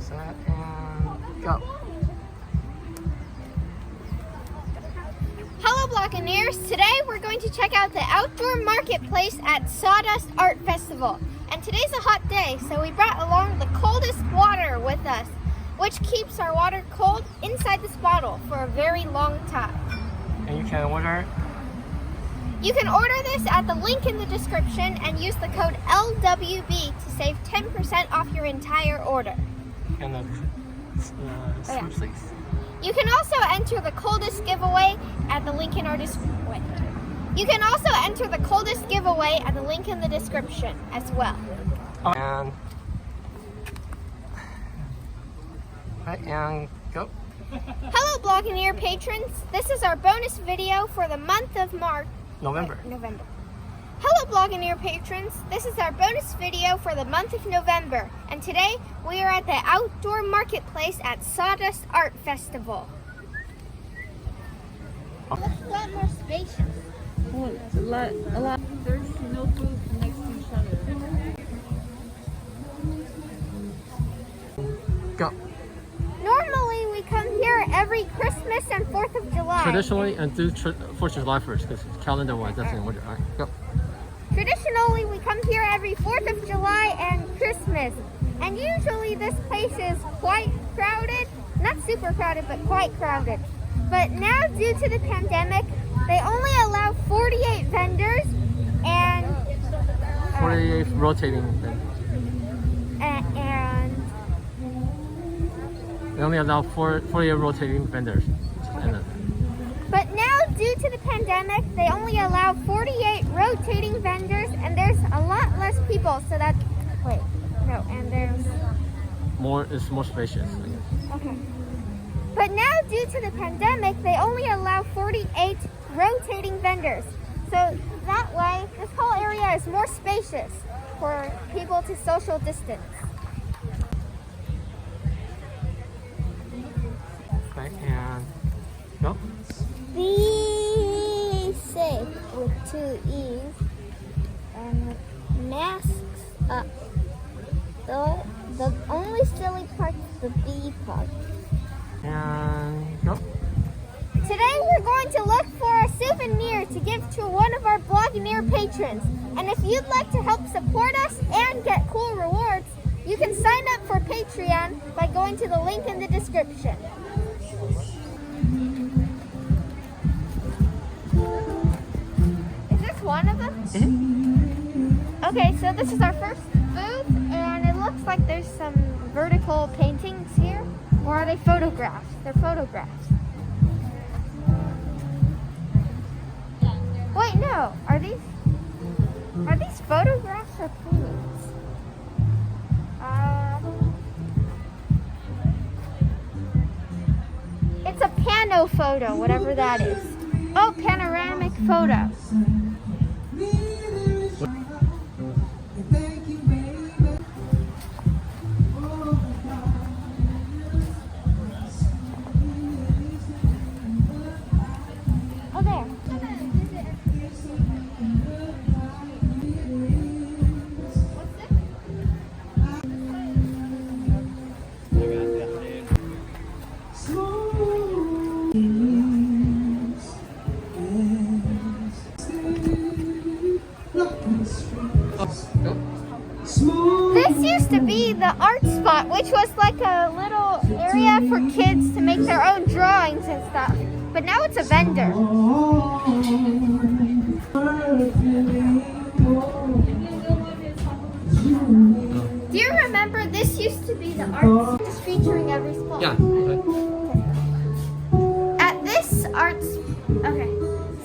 Set and go. Hello Buccaneers! Today we're going to check out the Outdoor Marketplace at Sawdust Art Festival. And today's a hot day, so we brought along the coldest water with us, which keeps our water cold inside this bottle for a very long time. And you can order. You can order this at the link in the description and use the code LWB to save 10% off your entire order. And the sleeve sleeves. You can also enter the coldest giveaway at the link in our description. You can also enter the coldest giveaway at the link in the description as well. And go. Hello Blogineer patrons. This is our bonus video for the month of November. Hello Blogineer patrons. This is our bonus video for the month of November. And today we are at the Outdoor Marketplace at Sawdust Art Festival. It looks a lot more spacious. Oh, it's a lot. There's no booth next to each other. Go. Normally we come here every Christmas and 4th of July. Traditionally, and do 4th of July first, because calendar-wise, that's in order. All right, go. Traditionally, we come here every 4th of July and Christmas. And usually this place is quite crowded. Not super crowded, but quite crowded. But now, due to the pandemic, they only allow 48 vendors and 48 rotating vendors. And They only allow 48 rotating vendors. but now, due to the pandemic, they only allow 48 rotating vendors, and there's a lot less people. So that's and there's It's more spacious, I guess. okay. But now, due to the pandemic, they only allow 48 rotating vendors. So that way, this whole area is more spacious for people to social distance. Okay, and go. Be safe with 2 E's and masks up. The only silly part is the B part. And go. Today we're going to look for a souvenir to give to one of our Blogineer patrons. And if you'd like to help support us and get cool rewards, you can sign up for Patreon by going to the link in the description. Is this one of them? Okay, so this is our first booth, and it looks like there's some vertical paintings here. Or are they photographs? They're photographs. Wait, no. Are these photographs or paintings? It's a pano photo, whatever that is. Oh, panoramic photo. Oh, there. This used to be the art spot, which was like a little area for kids to make their own drawings and stuff. But now it's a vendor. Do you remember this used to be the art just featuring every spot? Yeah. Okay. At this okay.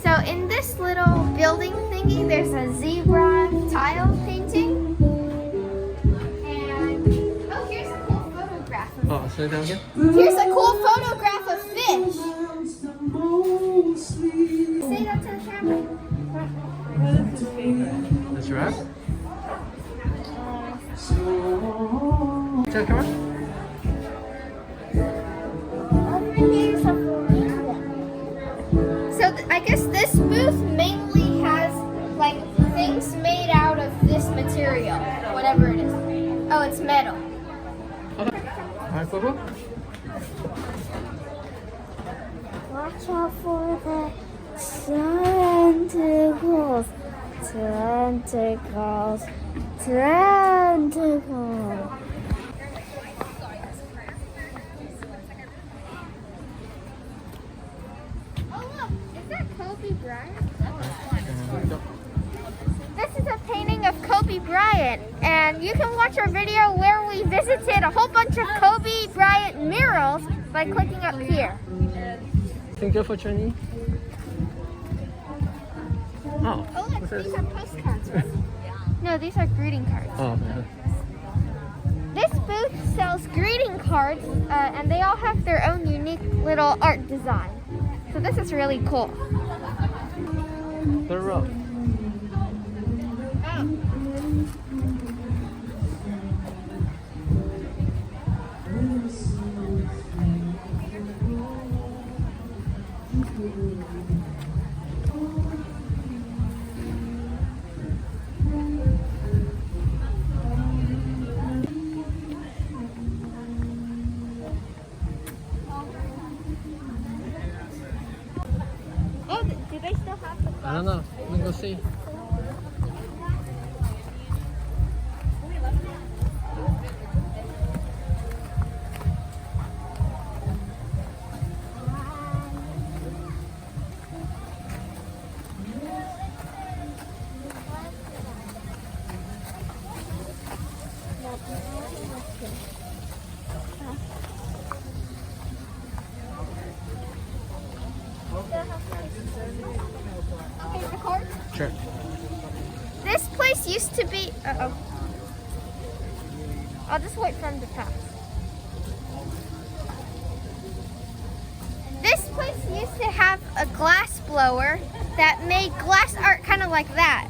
So in this little building thingy, there's a zebra tile painting. And oh, here's a cool photograph. Oh, say that again. Here's a cool photograph of fish. Say that to the camera. What is his favorite? The giraffe? Check the camera. So I guess this booth mainly has like things made out of this material, whatever it is. Oh, it's metal. Alright, Bubba? Watch out for the tentacles. Tentacles. Tentacles. Oh look, is that Kobe Bryant? This is a painting of Kobe Bryant, and you can watch our video where we visited a whole bunch of Kobe Bryant murals by clicking up here. Think good for Chinese? Oh. Oh look, these are postcards, right? No, these are greeting cards. Oh, yeah. This booth sells greeting cards, and they all have their own unique little art design. So this is really cool. Third row. Oh. Oh, do they still have the I don't know. Let me go see. Okay, the cards. Sure. This place used to be. I'll just wait for him to pass. This place used to have a glass blower that made glass art kind of like that.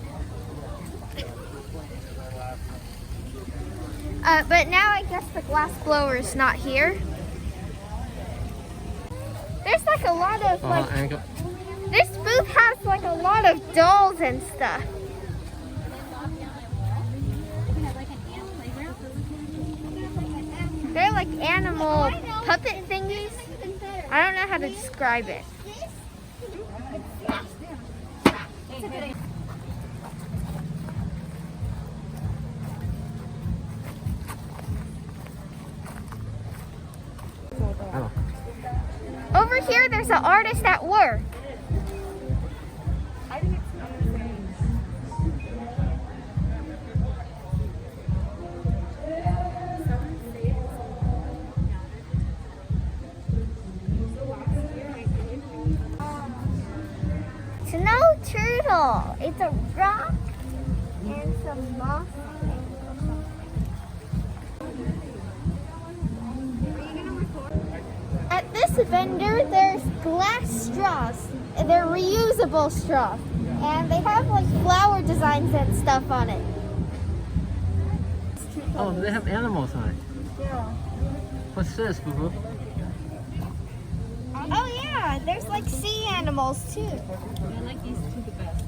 But now I guess the glass blower is not here. There's like a lot of like. Ankle. This booth has like a lot of dolls and stuff. They're like animal puppet thingies. I don't know how to describe it. Oh. Over here, there's an artist at work. Snow turtle. It's a rock and some moss. At this vendor, there's glass straws. They're reusable straws. And they have like flower designs and stuff on it. Oh, they have animals on it. Yeah. What's this, Boo Boo? Oh yeah, there's like sea animals too. I like these two the best.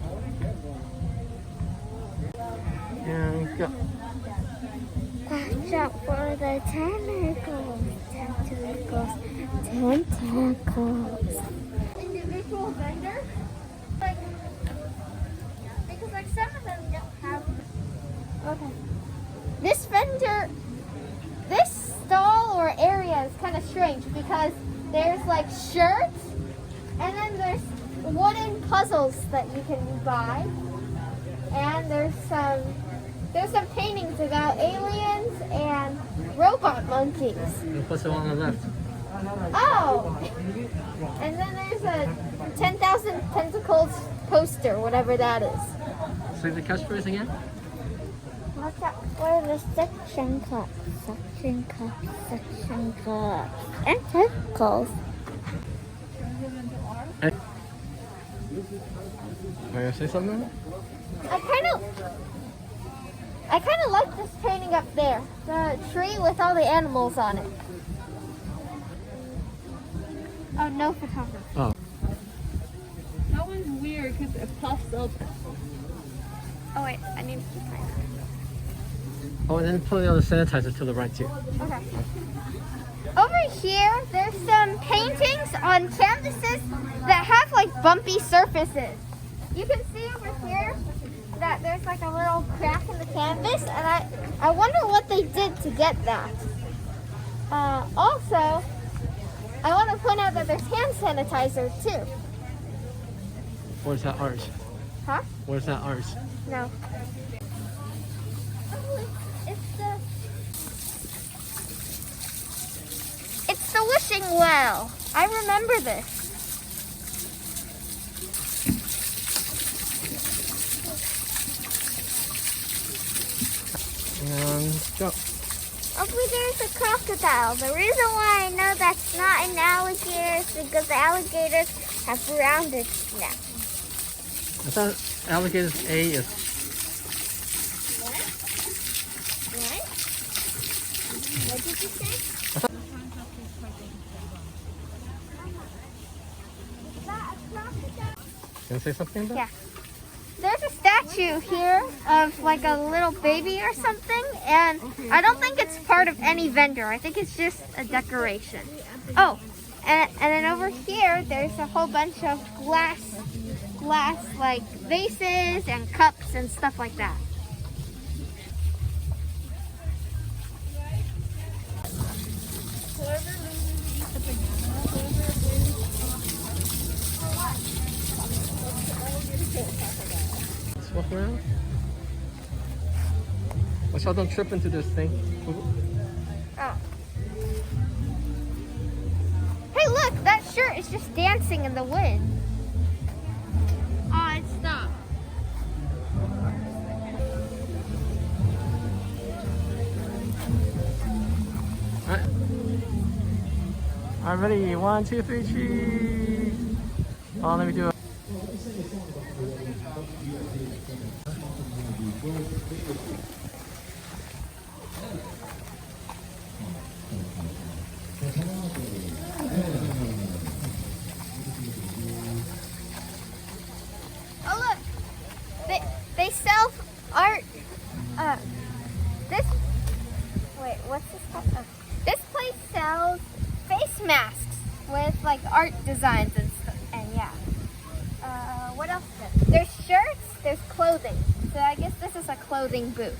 And go. Watch out for the tentacles. Tentacles. Tentacles. Individual vendors? Like, because like some of them don't have. Okay. This vendor, this stall or area is kind of strange because there's like shirts and then there's wooden puzzles that you can buy. And there's some paintings about aliens and robot monkeys. What's the one on the left? Oh! And then there's a 10,000 tentacles poster, whatever that is. Say the catchphrase again? Watch out for the suction cup. Suction cup, suction cup. And tentacles. Are you gonna say something? I kind of like this painting up there. The tree with all the animals on it. Oh, no photography. Oh. That one's weird because it puffs up. Oh wait, I need to keep my eye. Oh, and then put the other sanitizer to the right too. Okay. Over here, there's some paintings on canvases that have like bumpy surfaces. You can see over here that there's like a little crack in the canvas, and I wonder what they did to get that. Also, I want to point out that there's hand sanitizer too. Where's that ours? Huh? Where's that ours? No. It's the wishing well. I remember this. And go. Hopefully there's a crocodile. The reason why I know that's not an alligator is because the alligators have rounded necks. I thought alligator's A is. What? What did you say? Is that a crocodile? Can I say something about? Yeah. There's a statue here of like a little baby or something, and I don't think it's part of any vendor. I think it's just a decoration. Oh, and then over here, there's a whole bunch of glass like vases and cups and stuff like that. Let's walk around. Watch out, don't trip into this thing. Oh. Hey, look, that shirt is just dancing in the wind. Oh, it stopped. Alright, ready? 1, 2, 3, cheese. Oh, let me do it. Oh, look. They sell art. Wait, what's this called? This place sells face masks with like art designs and stuff. And yeah. What else? There's shirts, there's clothing. So I guess this is a clothing booth.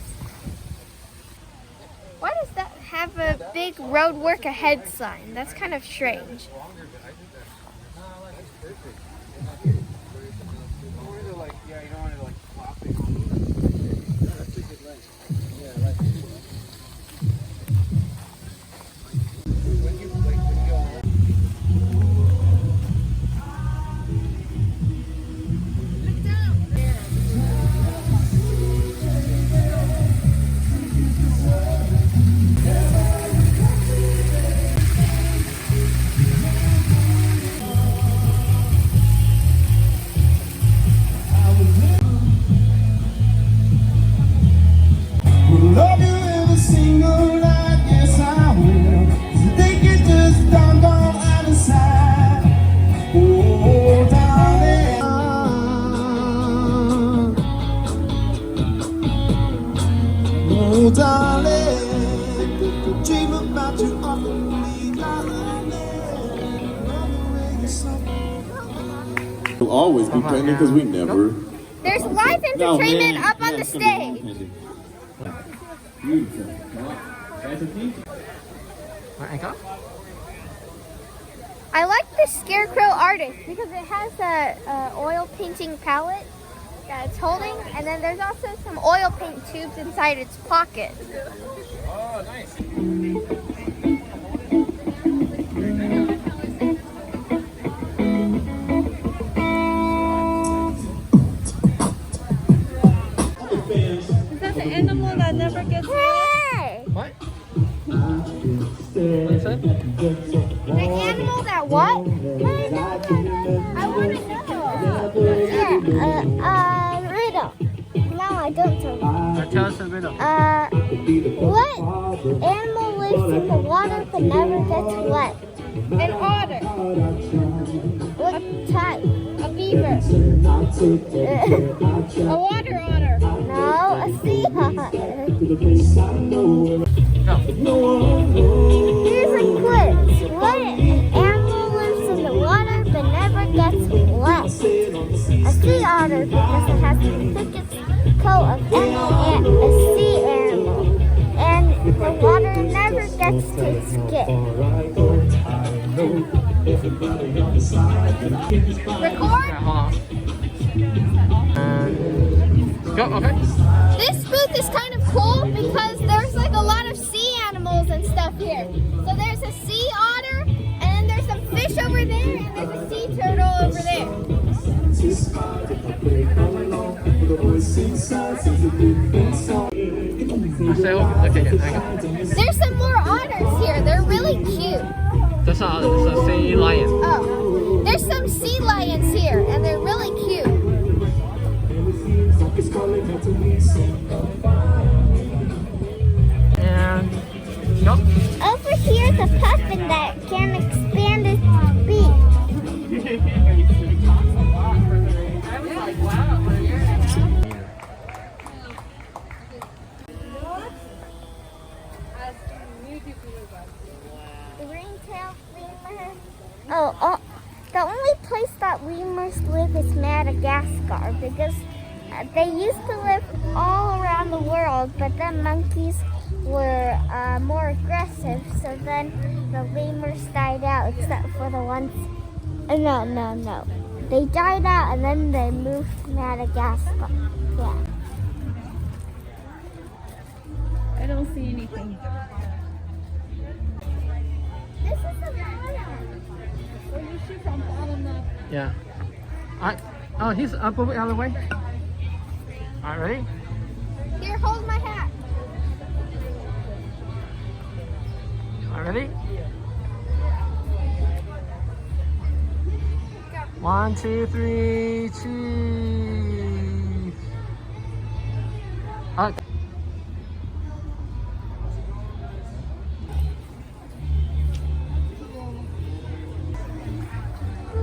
Why does that have a big road work ahead sign? That's kind of strange. Love you every single night, yes I will. 'Cause they can just down out of sight. Oh, darling. Oh, darling. Dream about you often, darling. We'll always be pending because we never. There's live entertainment up on the stage. Beautiful. Alright, and go. I like this scarecrow artist because it has a oil painting palette that it's holding, and then there's also some oil paint tubes inside its pocket. Oh, nice. Is that the animal that never gets Hey! What? What you said? The animal that what? I want to know. Yeah, riddle. No, I don't know. Tell us a riddle. What animal lives in the water but never gets wet? An otter. What type? A beaver. A water otter. No, a sea otter. Here's a quiz. What animal lives in the water but never gets wet? A sea otter because it has the thickest coat of any a sea animal. And the water never gets to its skin. Record? Yeah, hold on. Go, okay. This booth is kind of cool because there's like a lot of sea animals and stuff here. So there's a sea otter, and then there's some fish over there, and there's a sea turtle over there. Okay, hang on. There's some more otters here. They're really cute. That's not otter, it's a sea lion. Oh, there's some sea lions here, and they're really cute. And go. Over here's a puffin that can expand its beak. The ring-tailed lemur. Oh, the only place that lemurs live is Madagascar because they used to live all around the world, but then monkeys were more aggressive, so then the lemurs died out, except for the ones. No. They died out and then they moved to Madagascar. Yeah. I don't see anything. This is the bottom. Well, you shoot from bottom up. Yeah. Oh, he's up over the other way. Alright, ready? Here, hold my hat. Alright, ready? 1, 2, 3, cheese.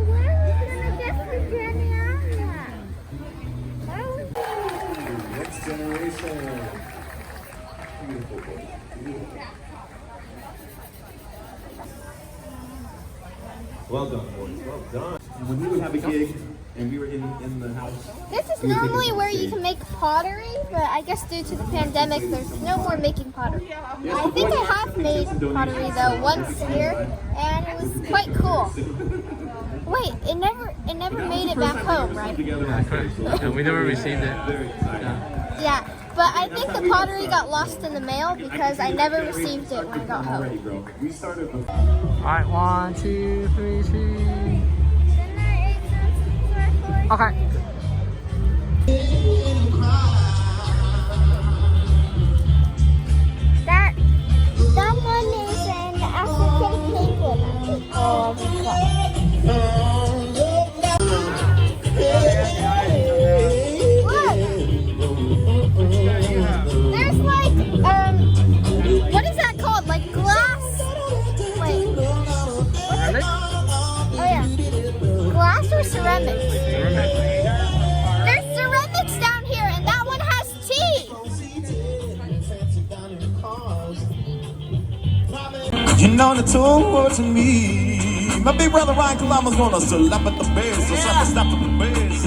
Where are we gonna get the Jenny? Next generation. Beautiful boy. Well done, boys. Well done. When we would have a gig and we were in the house. This is normally where you can make pottery, but I guess due to the pandemic, there's no more making pottery. I think I have made pottery though once here, and it was quite cool. Wait, it never made it back home, right? Yeah, correct. Yeah, we never received it. Yeah. Yeah, but I think the pottery got lost in the mail because I never received it when I got home. We started with. Alright, 1, 2, 3, cheese. Okay. That one is an African penguin. Look! There's like, what is that called? Like glass? Wait. Oh yeah. Glass or ceramics? There's ceramics down here, and that one has tea. You know the two words to me. My big brother Ryan Columbus gonna slap at the bass, so slap at the bass.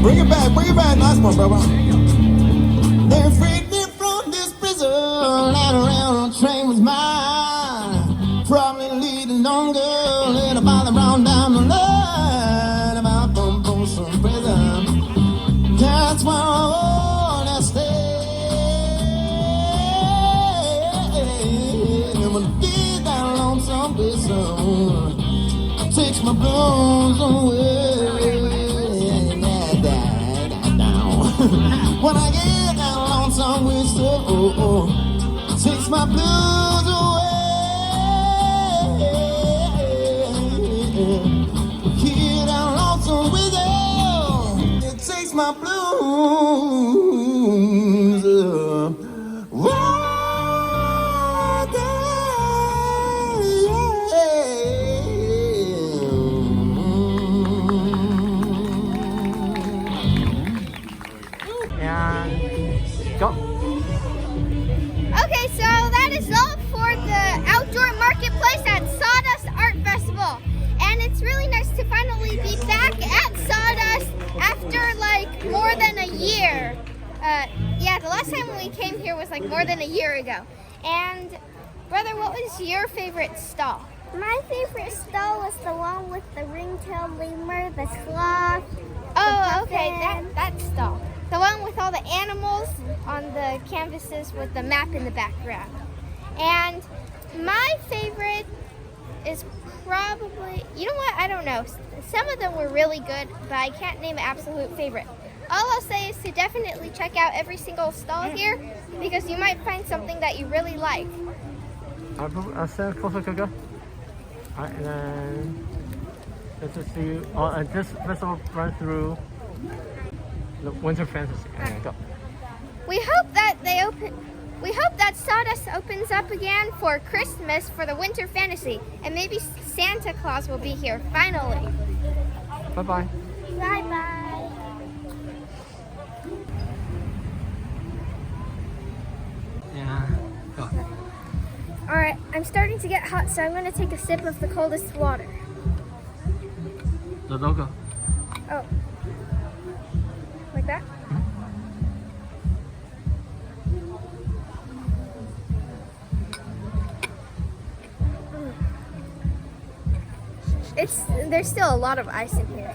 Bring it back, nice one, brother. They freed me from this prison, and a railroad train was mine. Probably leading on girl in a mile around down the line. About from some prison. That's why I wanna stay. When I feel that lonesome prison takes my blues away. When I get that lonesome whistle, takes my blues away. Kid, I'm lonesome with you. It takes my blues. And go. Okay, so that is all for the outdoor marketplace at Sawdust Art Festival. And it's really nice to finally be back at Sawdust after like more than a year. Yeah, the last time we came here was like more than a year ago. And brother, what was your favorite stall? My favorite stall was the one with the ring-tailed lemur, the sloth. Oh, okay, that stall. The one with all the animals on the canvases with the map in the background. And my favorite is probably, you know what, I don't know. Some of them were really good, but I can't name an absolute favorite. All I'll say is to definitely check out every single stall here because you might find something that you really like. I'll stand closer, Coco. Alright, and then let's just see. This festival runs through the Winter Fantasy. And go. We hope that we hope that Sawdust opens up again for Christmas for the Winter Fantasy, and maybe Santa Claus will be here finally. Bye bye. Bye-bye. Yeah. Go. All right, I'm starting to get hot, so I'm going to take a sip of the coldest water. The logo. Oh. Like that? There's still a lot of ice in here.